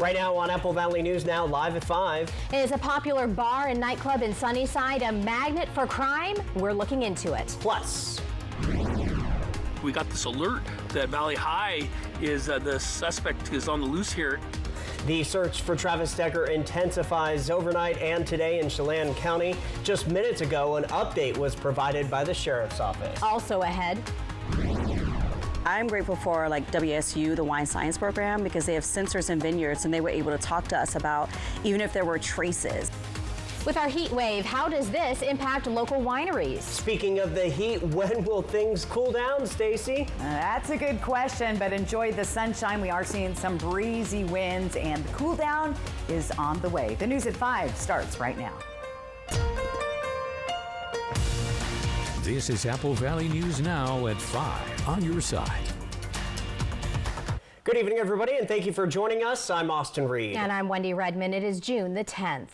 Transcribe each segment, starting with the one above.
Right now on Apple Valley News Now, live at 5. Is a popular bar and nightclub in Sunnyside a magnet for crime? We're looking into it. Plus, we got this alert that Valley High is the suspect is on the loose here. the search for Travis Decker intensifies overnight and today in Chelan County. Just minutes ago, an update was provided by the Sheriff's Office. Also ahead. I'm grateful for WSU, the wine science program, because they have sensors in vineyards and they were able to talk to us about even if there were traces. With our heat wave, how does this impact local wineries? Speaking of the heat, when will things cool down, Stacy? That's a good question, but enjoy the sunshine. We are seeing some breezy winds and the cool down is on the way. The news at 5 starts right now. This is Apple Valley News Now at 5 on your side. Good evening, everybody, and thank you for joining us. I'm Austin Reed. And I'm Wendy Redmond. It is June the 10th.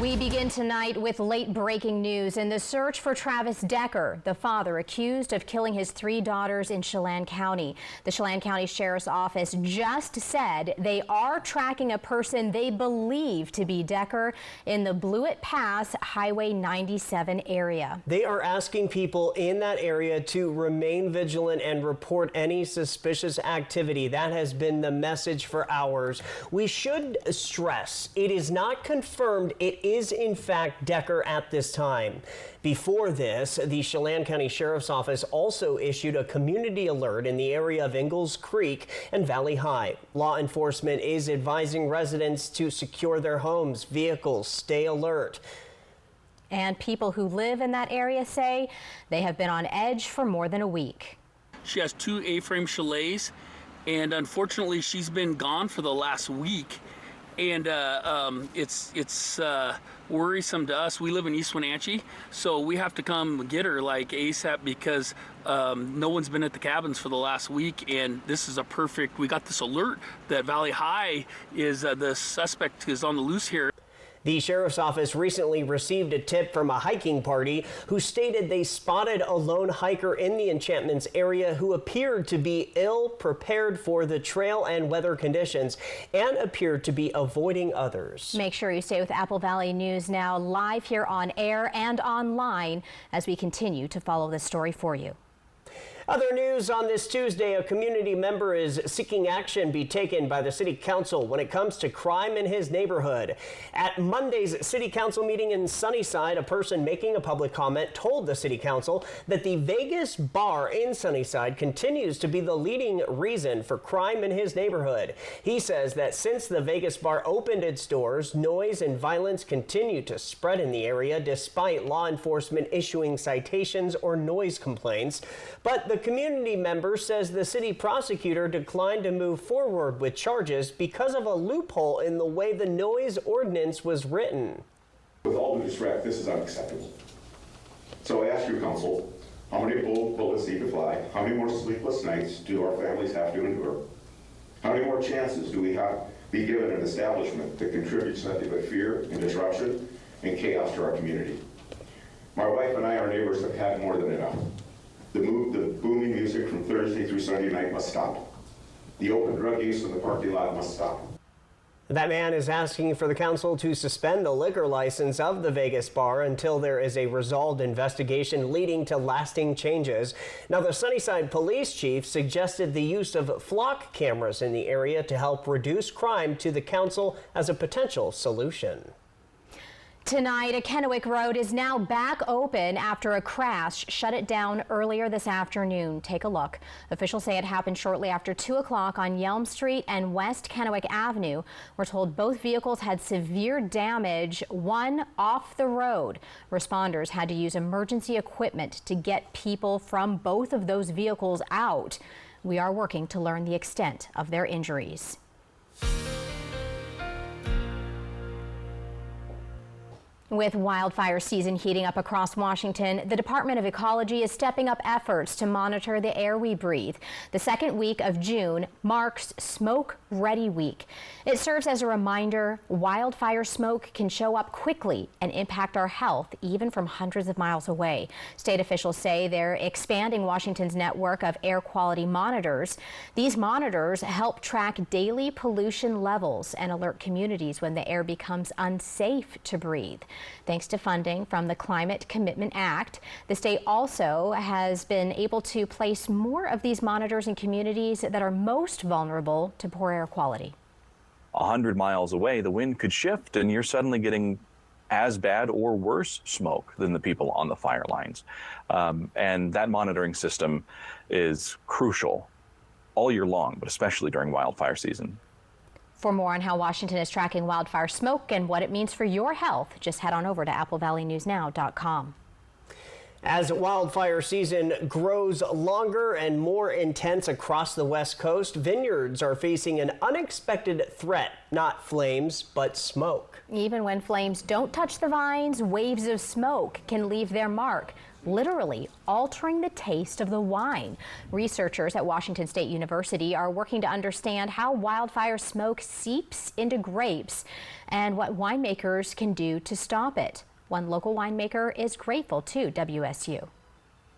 We begin tonight with late breaking news in the search for Travis Decker, the father accused of killing his 3 daughters in Chelan County. The Chelan County Sheriff's Office just said they are tracking a person they believe to be Decker in the Blewett Pass Highway 97 area. They are asking people in that area to remain vigilant and report any suspicious activity. That has been the message for hours. We should stress it is not confirmed it is in fact Decker at this time. Before this, the Chelan County Sheriff's Office also issued a community alert in the area of Ingalls Creek and Valley High. Law enforcement is advising residents to secure their homes, vehicles, stay alert. And people who live in that area say they have been on edge for more than a week. She has 2 A-frame chalets, and unfortunately she's been gone for the last week. And it's worrisome to us. We live in East Wenatchee, so we have to come get her like ASAP because no one's been at the cabins for the last week, and this is a perfect, we got this alert that Valley High is the suspect is on the loose here. The Sheriff's Office recently received a tip from a hiking party who stated they spotted a lone hiker in the Enchantments area who appeared to be ill prepared for the trail and weather conditions and appeared to be avoiding others. Make sure you stay with Apple Valley News Now live here on air and online as we continue to follow this story for you. Other news on this Tuesday, a community member is seeking action be taken by the City Council when it comes to crime in his neighborhood. At Monday's City Council meeting in Sunnyside, a person making a public comment told the City Council that the Vegas bar in Sunnyside continues to be the leading reason for crime in his neighborhood. He says that since the Vegas bar opened its doors, noise and violence continue to spread in the area despite law enforcement issuing citations or noise complaints. But the community member says the city prosecutor declined to move forward with charges because of a loophole in the way the noise ordinance was written. With all due respect, this is unacceptable. So I ask your council, how many bullets need to fly? How many more sleepless nights do our families have to endure? How many more chances do we have be given an establishment that contributes nothing but fear and disruption and chaos to our community? My wife and I, our neighbors, have had more than enough. The booming music from Thursday through Sunday night must stop. The open drug use in the parking lot must stop. That man is asking for the council to suspend the liquor license of the Vegas bar until there is a resolved investigation leading to lasting changes. Now, the Sunnyside police chief suggested the use of flock cameras in the area to help reduce crime to the council as a potential solution. Tonight, a Kennewick Road is now back open after a crash shut it down earlier this afternoon. Take a look. Officials say it happened shortly after 2 o'clock on Yelm Street and West Kennewick Avenue. We're told both vehicles had severe damage, one off the road. Responders had to use emergency equipment to get people from both of those vehicles out. We are working to learn the extent of their injuries. With wildfire season heating up across Washington, the Department of Ecology is stepping up efforts to monitor the air we breathe. The second week of June marks Smoke Ready Week. It serves as a reminder wildfire smoke can show up quickly and impact our health even from hundreds of miles away. State officials say they're expanding Washington's network of air quality monitors. These monitors help track daily pollution levels and alert communities when the air becomes unsafe to breathe. Thanks to funding from the Climate Commitment Act, the state also has been able to place more of these monitors in communities that are most vulnerable to poor air quality. 100 miles away, the wind could shift and you're suddenly getting as bad or worse smoke than the people on the fire lines. And that monitoring system is crucial all year long, but especially during wildfire season. For more on how Washington is tracking wildfire smoke and what it means for your health, just head on over to applevalleynewsnow.com. As wildfire season grows longer and more intense across the West Coast, vineyards are facing an unexpected threat, not flames, but smoke. Even when flames don't touch the vines, waves of smoke can leave their mark, literally altering the taste of the wine. Researchers at Washington State University are working to understand how wildfire smoke seeps into grapes and what winemakers can do to stop it. One local winemaker is grateful to WSU.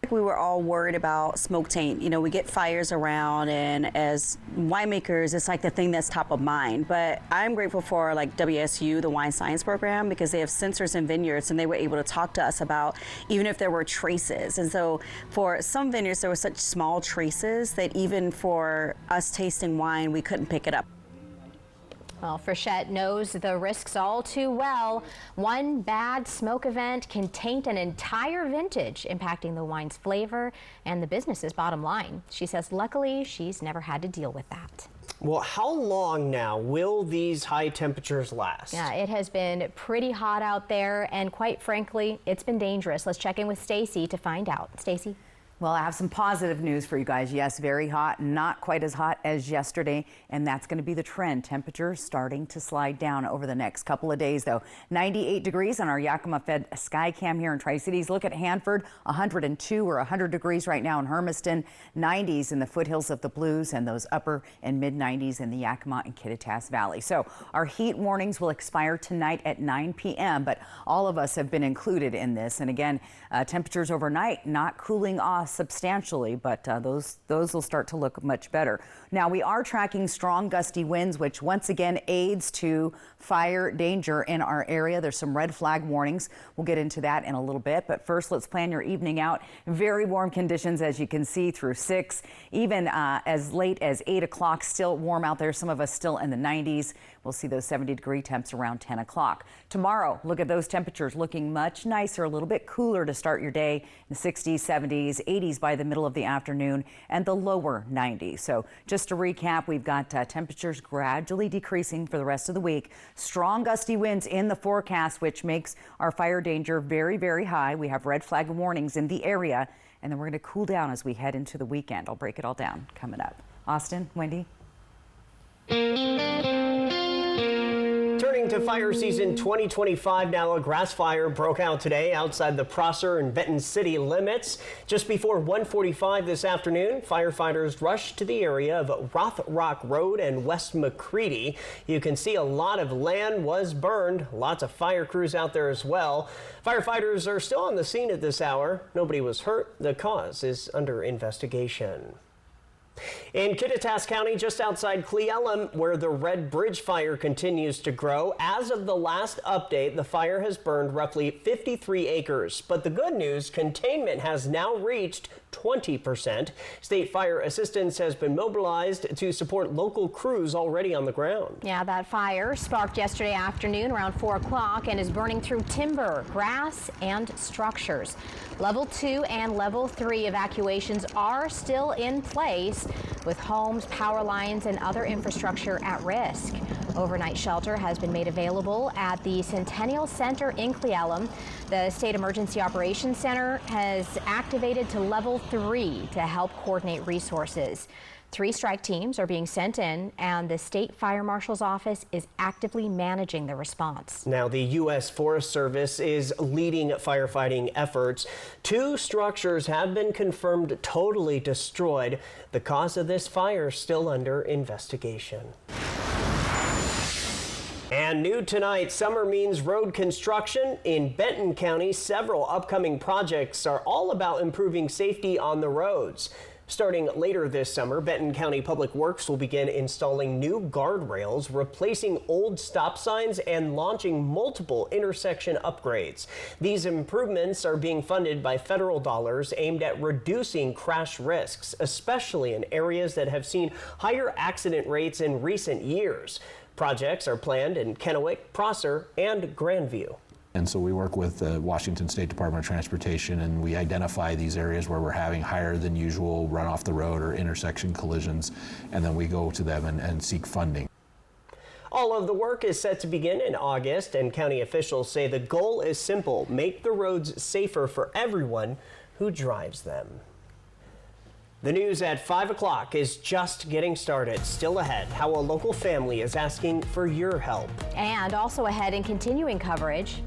We were all worried about smoke taint. You know, we get fires around, and as winemakers, it's like the thing that's top of mind. But I'm grateful for like WSU, the wine science program, because they have sensors in vineyards, and they were able to talk to us about even if there were traces. And so for some vineyards, there were such small traces that even for us tasting wine, we couldn't pick it up. Well, Frechette knows the risks all too well. One bad smoke event can taint an entire vintage, impacting the wine's flavor and the business's bottom line. She says luckily she's never had to deal with that. Well, how long now will these high temperatures last? Yeah, it has been pretty hot out there, and quite frankly, it's been dangerous. Let's check in with Stacy to find out. Stacy? Well, I have some positive news for you guys. Yes, very hot, not quite as hot as yesterday, and that's going to be the trend. Temperatures starting to slide down over the next couple of days, though. 98 degrees on our Yakima Fed Skycam here in Tri-Cities. Look at Hanford, 102 or 100 degrees right now in Hermiston, 90s in the foothills of the Blues, and those upper and mid 90s in the Yakima and Kittitas Valley. So our heat warnings will expire tonight at 9 p.m., but all of us have been included in this. And again, temperatures overnight not cooling off substantially, but those will start to look much better. Now, we are tracking strong gusty winds, which once again aids to fire danger in our area. There's some red flag warnings. We'll get into that in a little bit, but first let's plan your evening out. Very warm conditions, as you can see, through 6, even as late as 8 o'clock. Still warm out there. Some of us still in the 90s. We'll see those 70-degree temps around 10 o'clock. Tomorrow, look at those temperatures looking much nicer, a little bit cooler to start your day. In the 60s, 70s, 80s by the middle of the afternoon, and the lower 90s. So just to recap, we've got temperatures gradually decreasing for the rest of the week. Strong gusty winds in the forecast, which makes our fire danger very, very high. We have red flag warnings in the area, and then we're going to cool down as we head into the weekend. I'll break it all down coming up. Austin, Wendy? Turning to fire season 2025 now, a grass fire broke out today outside the Prosser and Benton city limits. Just before 1:45 this afternoon, firefighters rushed to the area of Roth Rock Road and West McCready. You can see a lot of land was burned. Lots of fire crews out there as well. Firefighters are still on the scene at this hour. Nobody was hurt. The cause is under investigation. In Kittitas County, just outside Cle Elum, where the Red Bridge fire continues to grow. As of the last update, the fire has burned roughly 53 acres. But the good news, containment has now reached 20%. State Fire Assistance has been mobilized to support local crews already on the ground. Yeah, that fire sparked yesterday afternoon around 4 o'clock and is burning through timber, grass, and structures. Level 2 and Level 3 evacuations are still in place, with homes, power lines, and other infrastructure at risk. Overnight shelter has been made available at the Centennial Center in Cle Elum. The State Emergency Operations Center has activated to level 3 to help coordinate resources. 3 strike teams are being sent in, and the State Fire Marshal's office is actively managing the response. Now, the U.S. Forest Service is leading firefighting efforts. 2 structures have been confirmed totally destroyed. The cause of this fire still under investigation. And new tonight, summer means road construction in Benton County. Several upcoming projects are all about improving safety on the roads. Starting later this summer, Benton County Public Works will begin installing new guardrails, replacing old stop signs, and launching multiple intersection upgrades. These improvements are being funded by federal dollars aimed at reducing crash risks, especially in areas that have seen higher accident rates in recent years. Projects are planned in Kennewick, Prosser, and Grandview. And so we work with the Washington State Department of Transportation, and we identify these areas where we're having higher than usual run off the road or intersection collisions, and then we go to them and seek funding. All of the work is set to begin in August, and county officials say the goal is simple: make the roads safer for everyone who drives them. The news at 5 o'clock is just getting started. Still ahead, how a local family is asking for your help. And also ahead in continuing coverage.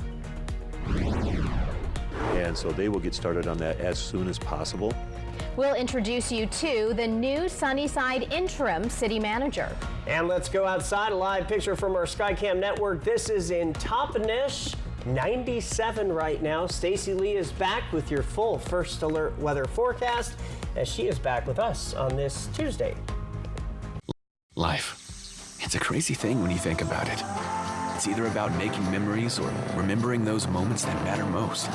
And so they will get started on that as soon as possible. We'll introduce you to the new Sunnyside interim city manager. And let's go outside. A live picture from our Skycam network. This is in Toppenish. 97 right now. Stacy Lee is back with your full First Alert weather forecast as she is back with us on this Tuesday. Life. It's a crazy thing when you think about it. It's either about making memories or remembering those moments that matter most.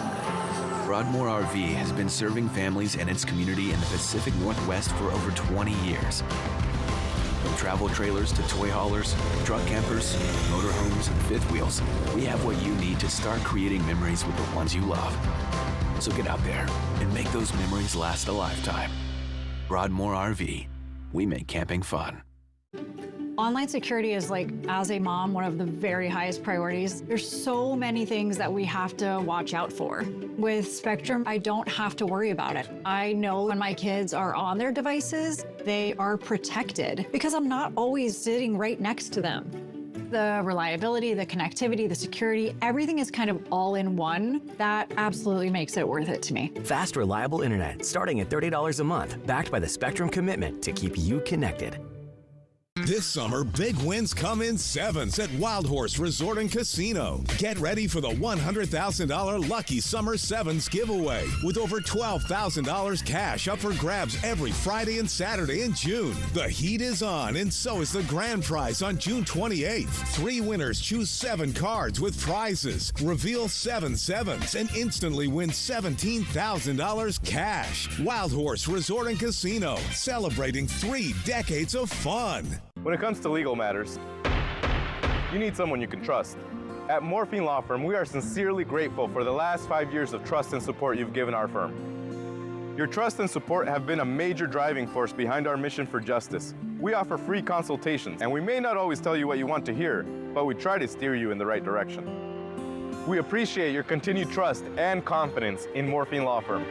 Broadmoor RV has been serving families and its community in the Pacific Northwest for over 20 years. From travel trailers to toy haulers, truck campers, motorhomes, and fifth wheels, we have what you need to start creating memories with the ones you love. So get out there and make those memories last a lifetime. Broadmoor RV. We make camping fun. Online security is, like, as a mom, one of the very highest priorities. There's so many things that we have to watch out for. With Spectrum, I don't have to worry about it. I know when my kids are on their devices, they are protected because I'm not always sitting right next to them. The reliability, the connectivity, the security, everything is kind of all in one. That absolutely makes it worth it to me. Fast, reliable internet starting at $30 a month, backed by the Spectrum commitment to keep you connected. This summer, big wins come in sevens at Wild Horse Resort and Casino. Get ready for the $100,000 Lucky Summer Sevens giveaway with over $12,000 cash up for grabs every Friday and Saturday in June. The heat is on, and so is the grand prize on June 28th. 3 winners choose 7 cards with prizes. Reveal 7 sevens and instantly win $17,000 cash. Wild Horse Resort and Casino, celebrating 3 decades of fun. When it comes to legal matters, you need someone you can trust. At Morphine Law Firm, we are sincerely grateful for the last 5 years of trust and support you've given our firm. Your trust and support have been a major driving force behind our mission for justice. We offer free consultations, and we may not always tell you what you want to hear, but we try to steer you in the right direction. We appreciate your continued trust and confidence in Morphine Law Firm.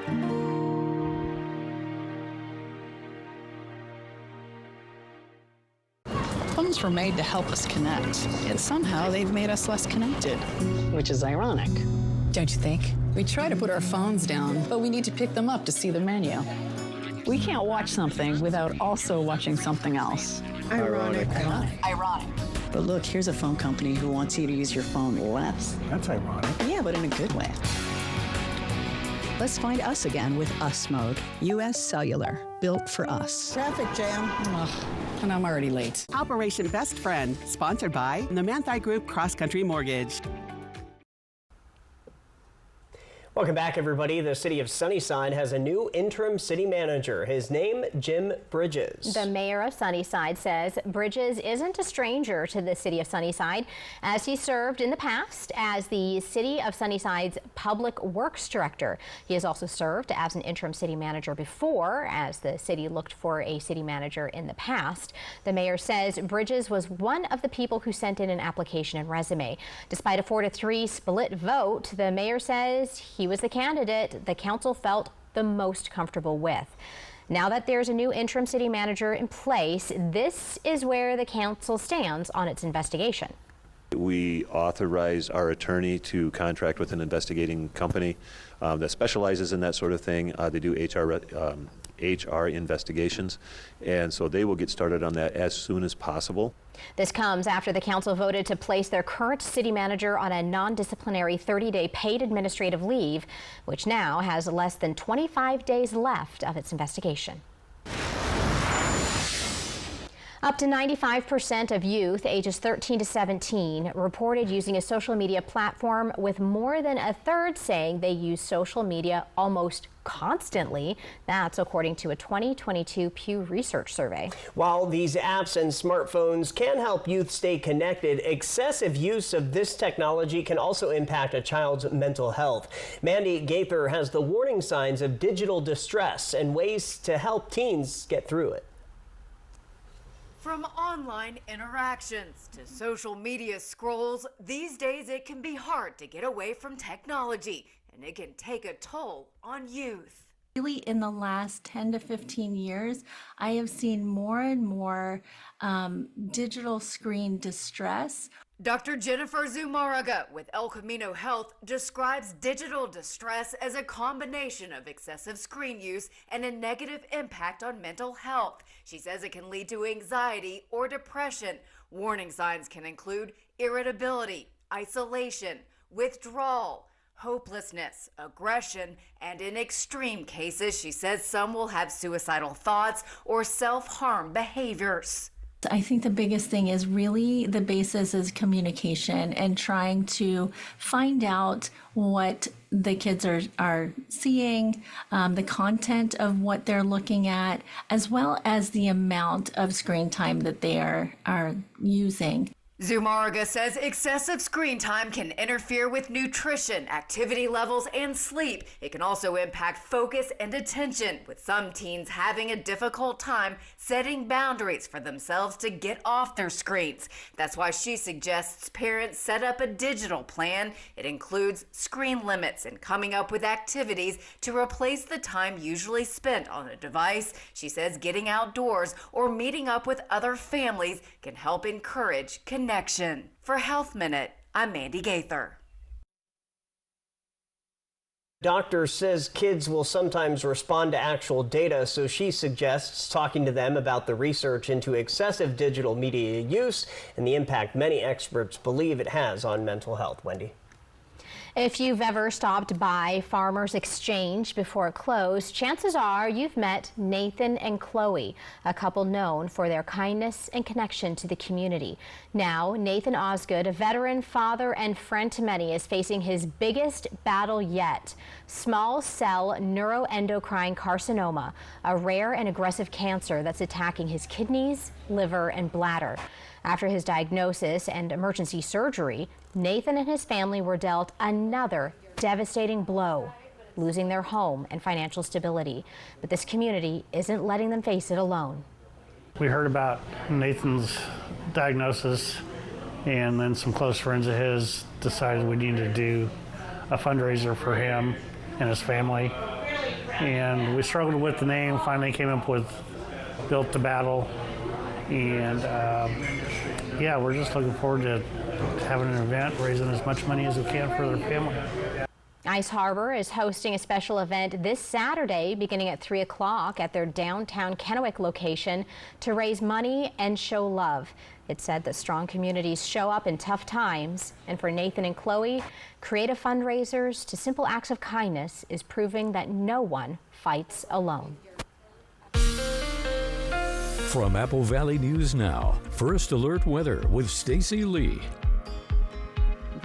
Phones were made to help us connect, yet somehow they've made us less connected. Which is ironic. Don't you think? We try to put our phones down, but we need to pick them up to see the menu. We can't watch something without also watching something else. Ironic. Ironic. But look, here's a phone company who wants you to use your phone less. That's ironic. Yeah, but in a good way. Let's find us again with Us Mode. U.S. Cellular, built for us. Traffic jam. Ugh, and I'm already late. Operation Best Friend, sponsored by the Manthai Group Cross Country Mortgage. Welcome back, everybody. The city of Sunnyside has a new interim city manager. His name, Jim Bridges. The mayor of Sunnyside says Bridges isn't a stranger to the city of Sunnyside, as he served in the past as the city of Sunnyside's public works director. He has also served as an interim city manager before, as the city looked for a city manager in the past. The mayor says Bridges was one of the people who sent in an application and resume. Despite a 4-3 split vote, the mayor says he was the candidate the council felt the most comfortable with. Now that there's a new interim city manager in place, this is where the council stands on its investigation. We authorize our attorney to contract with an investigating company that specializes in that sort of thing. They do HR investigations, and so they will get started on that as soon as possible. This comes after the council voted to place their current city manager on a non-disciplinary 30-day paid administrative leave, which now has less than 25 days left of its investigation. Up to 95% of youth ages 13 to 17 reported using a social media platform, with more than a third saying they use social media almost constantly. That's according to a 2022 Pew Research survey. While these apps and smartphones can help youth stay connected, excessive use of this technology can also impact a child's mental health. Mandy Gaither has the warning signs of digital distress and ways to help teens get through it. From online interactions to social media scrolls, these days it can be hard to get away from technology, and it can take a toll on youth. Really, in the last 10 to 15 years, I have seen more and more digital screen distress. Dr. Jennifer Zumaraga with El Camino Health describes digital distress as a combination of excessive screen use and a negative impact on mental health. She says it can lead to anxiety or depression. Warning signs can include irritability, isolation, withdrawal, hopelessness, aggression, and in extreme cases, she says some will have suicidal thoughts or self-harm behaviors. I think the biggest thing is really the basis is communication and trying to find out what the kids are seeing, the content of what they're looking at, as well as the amount of screen time that they are using. Zumaraga says excessive screen time can interfere with nutrition, activity levels, and sleep. It can also impact focus and attention, with some teens having a difficult time setting boundaries for themselves to get off their screens. That's why she suggests parents set up a digital plan. It includes screen limits and coming up with activities to replace the time usually spent on a device. She says getting outdoors or meeting up with other families can help encourage connection. For Health Minute, I'm Mandy Gaither. Doctor says kids will sometimes respond to actual data, so she suggests talking to them about the research into excessive digital media use and the impact many experts believe it has on mental health. Wendy? If you've ever stopped by Farmers Exchange before it closed, chances are you've met Nathan and Chloe, a couple known for their kindness and connection to the community. Now, Nathan Osgood, a veteran father and friend to many, is facing his biggest battle yet: small cell neuroendocrine carcinoma, a rare and aggressive cancer that's attacking his kidneys, liver, and bladder. After his diagnosis and emergency surgery, Nathan and his family were dealt another devastating blow, losing their home and financial stability. But this community isn't letting them face it alone. We heard about Nathan's diagnosis, and then some close friends of his decided we needed to do a fundraiser for him and his family. And we struggled with the name, finally came up with Built to Battle. And yeah, we're just looking forward to having an event, raising as much money as we can for their family. Ice Harbor is hosting a special event this Saturday beginning at 3 o'clock at their downtown Kennewick location to raise money and show love. It's said that strong communities show up in tough times, and for Nathan and Chloe, creative fundraisers to simple acts of kindness is proving that no one fights alone. From Apple Valley News Now, First Alert Weather with Stacy Lee.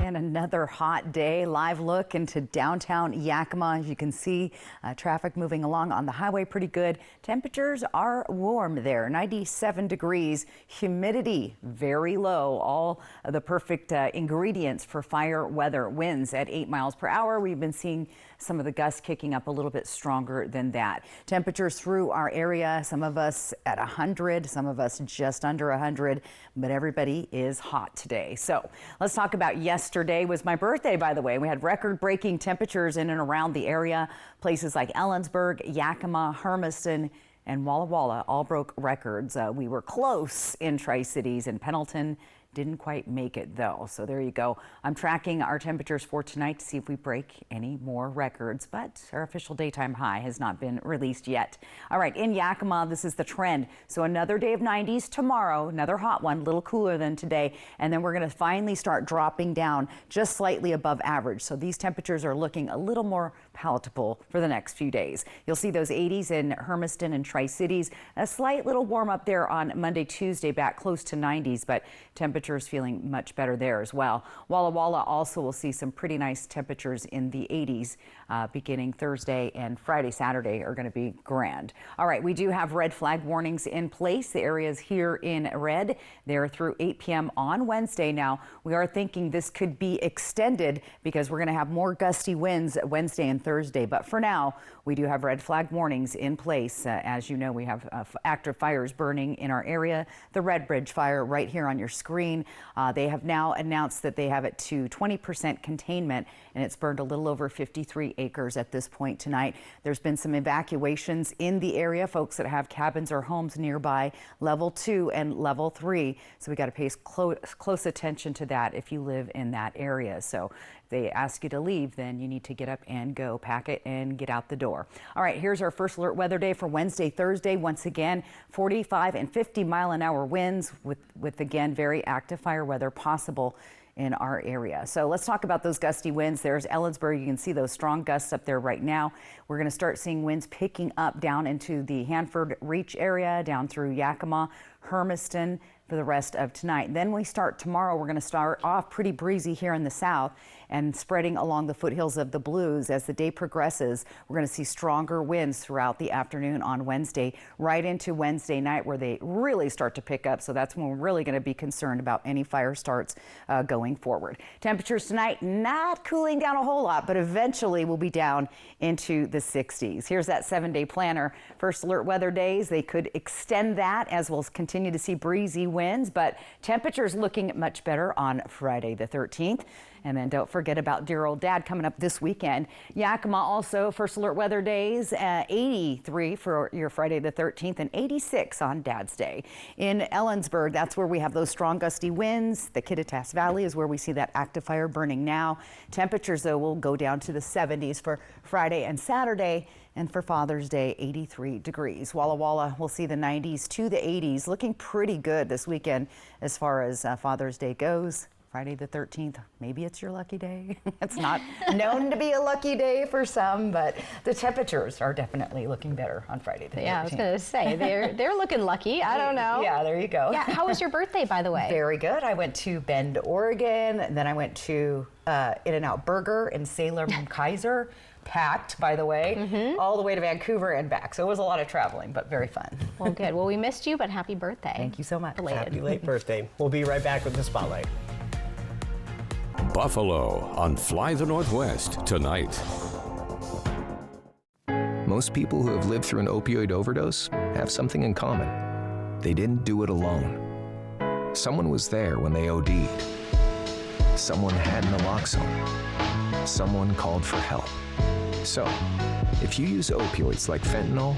And another hot day. Live look into downtown Yakima. As you can see, traffic moving along on the highway pretty good. Temperatures are warm there, 97 degrees. Humidity very low. All of the perfect ingredients for fire weather. Winds at 8 miles per hour. We've been seeing some of the gusts kicking up a little bit stronger than that. Temperatures through our area, some of us at 100, some of us just under 100, but everybody is hot today. So let's talk about yesterday. Was my birthday, by the way. We had record-breaking temperatures in and around the area. Places like Ellensburg, Yakima, Hermiston, and Walla Walla all broke records. We were close in Tri-Cities and Pendleton. Didn't quite make it though. So there you go. I'm tracking our temperatures for tonight to see if we break any more records, but our official daytime high has not been released yet. All right, in Yakima, this is the trend. So another day of 90s tomorrow, another hot one, a little cooler than today. And then we're going to finally start dropping down just slightly above average. So these temperatures are looking a little more palatable for the next few days. You'll see those 80s in Hermiston and Tri-Cities. A slight little warm up there on Monday, Tuesday, back close to 90s, but temperatures feeling much better there as well. Walla Walla also will see some pretty nice temperatures in the 80s beginning Thursday, and Friday, Saturday are going to be grand. All right, we do have red flag warnings in place. The areas here in red, they're through 8 p.m. on Wednesday. Now, we are thinking this could be extended because we're going to have more gusty winds Wednesday and Thursday. But for now, we do have red flag warnings in place. As you know, we have active fires burning in our area. The Red Bridge fire right here on your screen. They have now announced that they have it to 20% containment, and it's burned a little over 53 acres at this point tonight. There's been some evacuations in the area, folks that have cabins or homes nearby, level 2 and level 3. So we got to pay close attention to that if you live in that area. So if they ask you to leave, then you need to get up and go, pack it and get out the door. All right, here's our first alert weather day for Wednesday, Thursday. Once again, 45 and 50 mile an hour winds with again, very active fire weather possible in our area. So let's talk about those gusty winds. There's Ellensburg. You can see those strong gusts up there right now. We're going to start seeing winds picking up down into the Hanford Reach area, down through Yakima, Hermiston for the rest of tonight. Then we start tomorrow. We're going to start off pretty breezy here in the south and spreading along the foothills of the Blues. As the day progresses, we're going to see stronger winds throughout the afternoon on Wednesday, right into Wednesday night where they really start to pick up. So that's when we're really going to be concerned about any fire starts going forward. Temperatures tonight not cooling down a whole lot, but eventually we'll be down into the 60s. Here's that 7-day planner. First alert weather days, they could extend that as we'll continue to see breezy winds, but temperatures looking much better on Friday the 13th. And then don't forget about dear old dad coming up this weekend. Yakima also first alert weather days, 83 for your Friday the 13th and 86 on Dad's Day. In Ellensburg, that's where we have those strong gusty winds. The Kittitas Valley is where we see that active fire burning now. Temperatures though will go down to the 70s for Friday and Saturday. And for Father's Day, 83 degrees. Walla Walla will see the 90s to the 80s, looking pretty good this weekend as far as Father's Day goes. Friday the 13th, maybe it's your lucky day. It's not known to be a lucky day for some, but the temperatures are definitely looking better on Friday the 13th. Yeah, I was going to say, they're looking lucky. I don't know. Yeah, there you go. Yeah, how was your birthday, by the way? Very good. I went to Bend, Oregon, and then I went to In-N-Out Burger in Salem, Kaiser. Packed, by the way, all the way to Vancouver and back. So it was a lot of traveling, but very fun. Well, good. Well, we missed you, but happy birthday. Thank you so much. Belated. Happy late birthday. We'll be right back with the Spotlight. Buffalo on Fly the Northwest tonight. Most people who have lived through an opioid overdose have something in common. They didn't do it alone. Someone was there when they OD'd. Someone had naloxone. Someone called for help. So, if you use opioids like fentanyl,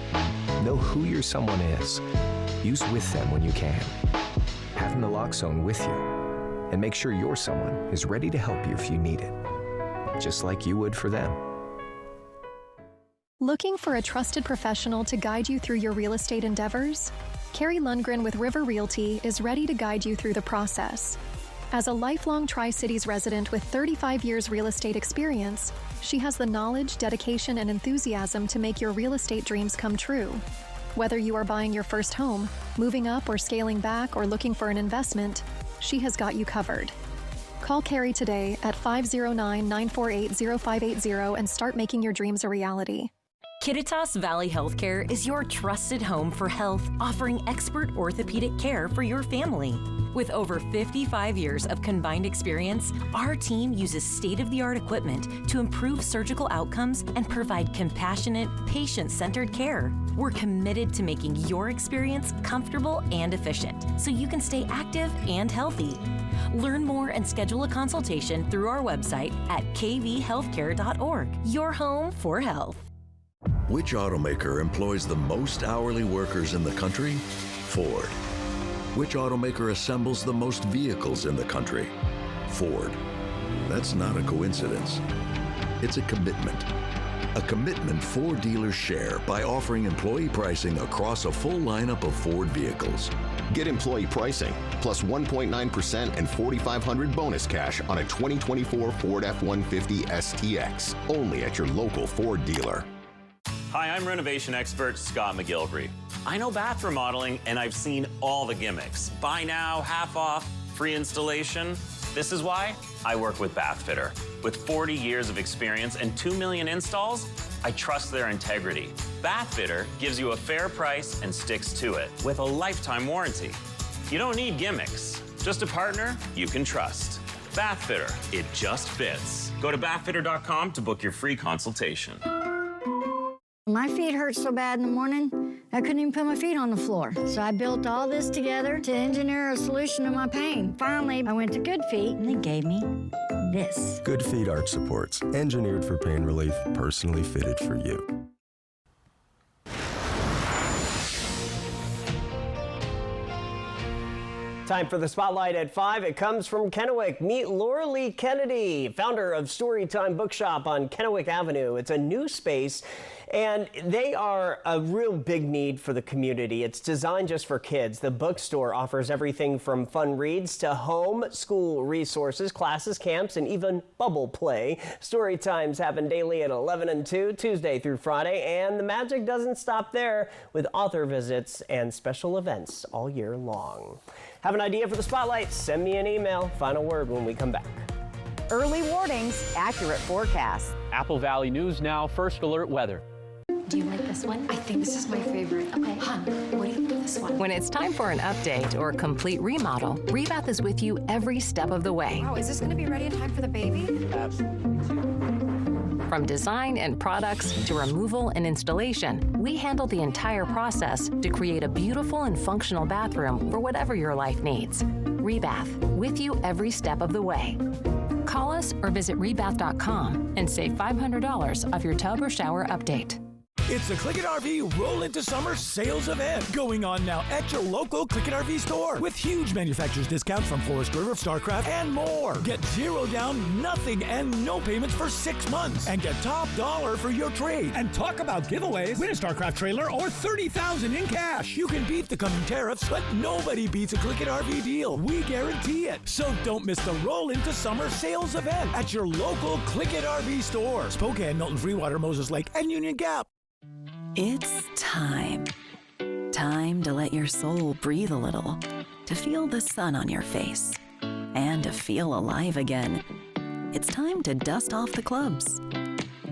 know who your someone is. Use with them when you can. Have naloxone with you. And make sure your someone is ready to help you if you need it. Just like you would for them. Looking for a trusted professional to guide you through your real estate endeavors? Carrie Lundgren with River Realty is ready to guide you through the process. As a lifelong Tri-Cities resident with 35 years real estate experience, she has the knowledge, dedication, and enthusiasm to make your real estate dreams come true. Whether you are buying your first home, moving up or scaling back, or looking for an investment, she has got you covered. Call Carrie today at 509-948-0580 and start making your dreams a reality. Kittitas Valley Healthcare is your trusted home for health, offering expert orthopedic care for your family. With over 55 years of combined experience, our team uses state-of-the-art equipment to improve surgical outcomes and provide compassionate, patient-centered care. We're committed to making your experience comfortable and efficient, so you can stay active and healthy. Learn more and schedule a consultation through our website at kvhealthcare.org. Your home for health. Which automaker employs the most hourly workers in the country? Ford. Which automaker assembles the most vehicles in the country? Ford. That's not a coincidence. It's a commitment. A commitment Ford dealers share by offering employee pricing across a full lineup of Ford vehicles. Get employee pricing plus 1.9% and $4,500 bonus cash on a 2024 Ford F-150 STX. Only at your local Ford dealer. Hi, I'm renovation expert Scott McGilvery. I know bath remodeling and I've seen all the gimmicks. Buy now, half off, free installation. This is why I work with Bathfitter. With 40 years of experience and 2 million installs, I trust their integrity. Bathfitter gives you a fair price and sticks to it with a lifetime warranty. You don't need gimmicks, just a partner you can trust. Bathfitter, it just fits. Go to bathfitter.com to book your free consultation. My feet hurt so bad in the morning, I couldn't even put my feet on the floor. So I built all this together to engineer a solution to my pain. Finally, I went to Good Feet, and they gave me this. Good Feet Arch Supports, engineered for pain relief, personally fitted for you. Time for the Spotlight at 5. It comes from Kennewick. Meet Laura Lee Kennedy, founder of Storytime Bookshop on Kennewick Avenue. It's a new space, and they are a real big need for the community. It's designed just for kids. The bookstore offers everything from fun reads to home, school resources, classes, camps, and even bubble play. Story times happen daily at 11 and 2, Tuesday through Friday, and the magic doesn't stop there with author visits and special events all year long. Have an idea for the Spotlight? Send me an email. Final word when we come back. Early warnings, accurate forecasts. Apple Valley News Now First Alert Weather. Do you like this one? I think this is my favorite. Okay, hon, what do you think of this one? When it's time for an update or complete remodel, Rebath is with you every step of the way. Wow, is this going to be ready in time for the baby? Absolutely. From design and products to removal and installation, we handle the entire process to create a beautiful and functional bathroom for whatever your life needs. Rebath, with you every step of the way. Call us or visit rebath.com and save $500 off your tub or shower update. It's the Click It RV Roll Into Summer sales event going on now at your local Click It RV store with huge manufacturer's discounts from Forest River, StarCraft, and more. Get zero down, nothing, and no payments for 6 months. And get top dollar for your trade. And talk about giveaways. Win a StarCraft trailer or $30,000 in cash. You can beat the coming tariffs, but nobody beats a Click It RV deal. We guarantee it. So don't miss the Roll Into Summer sales event at your local Click It RV store. Spokane, Milton, Freewater, Moses Lake, and Union Gap. It's time. Time to let your soul breathe a little, to feel the sun on your face, and to feel alive again. It's time to dust off the clubs,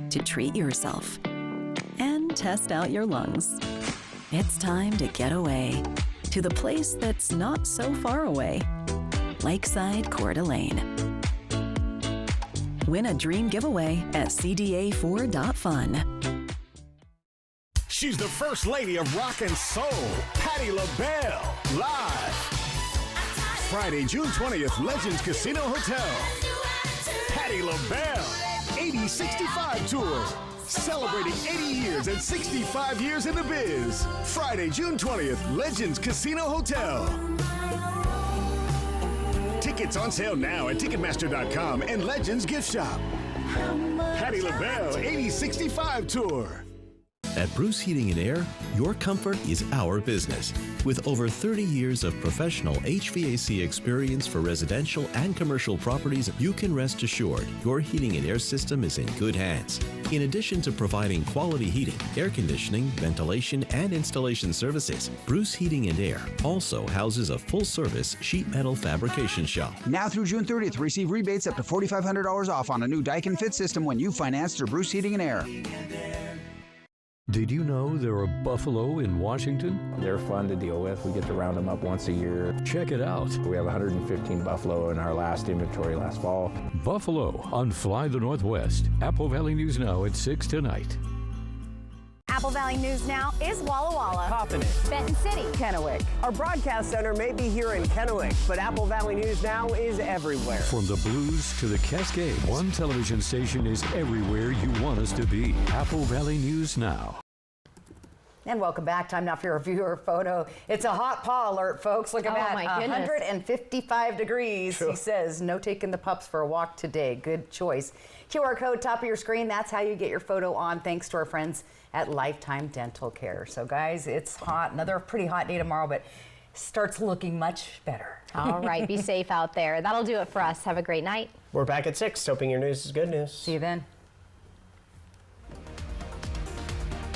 to treat yourself, and test out your lungs. It's time to get away to the place that's not so far away, Lakeside Coeur d'Alene. Win a dream giveaway at cda4.fun. She's the first lady of rock and soul, Patti LaBelle, live. Friday, June 20th, Legends Casino Hotel. Patti LaBelle, 8065 Tour. Celebrating 80 years and 65 years in the biz. Friday, June 20th, Legends Casino Hotel. Tickets on sale now at Ticketmaster.com and Legends Gift Shop. Patti LaBelle, 8065 Tour. At Bruce Heating and Air, your comfort is our business. With over 30 years of professional HVAC experience for residential and commercial properties, you can rest assured your heating and air system is in good hands. In addition to providing quality heating, air conditioning, ventilation, and installation services, Bruce Heating and Air also houses a full-service sheet metal fabrication shop. Now through June 30th, receive rebates up to $4,500 off on a new Daikin Fit system when you finance through Bruce Heating and Air. Did you know there are buffalo in Washington? They're fun to deal with. We get to round them up once a year. Check it out. We have 115 buffalo in our last inventory last fall. Buffalo on Fly the Northwest. Apple Valley News Now at 6 tonight. Apple Valley News Now is Walla Walla, Poppin' Benton City, Kennewick. Our broadcast center may be here in Kennewick, but Apple Valley News Now is everywhere. From the Blues to the Cascades, one television station is everywhere you want us to be. Apple Valley News Now. And welcome back. Time now for your viewer photo. It's a hot paw alert, folks. Look at that. My goodness. 155 degrees. He says, no taking the pups for a walk today. Good choice. QR code, top of your screen. That's how you get your photo on, thanks to our friends at Lifetime Dental Care. So, guys, it's hot. Another pretty hot day tomorrow, but starts looking much better. All right. Be safe out there. That'll do it for us. Have a great night. We're back at 6, hoping your news is good news. See you then.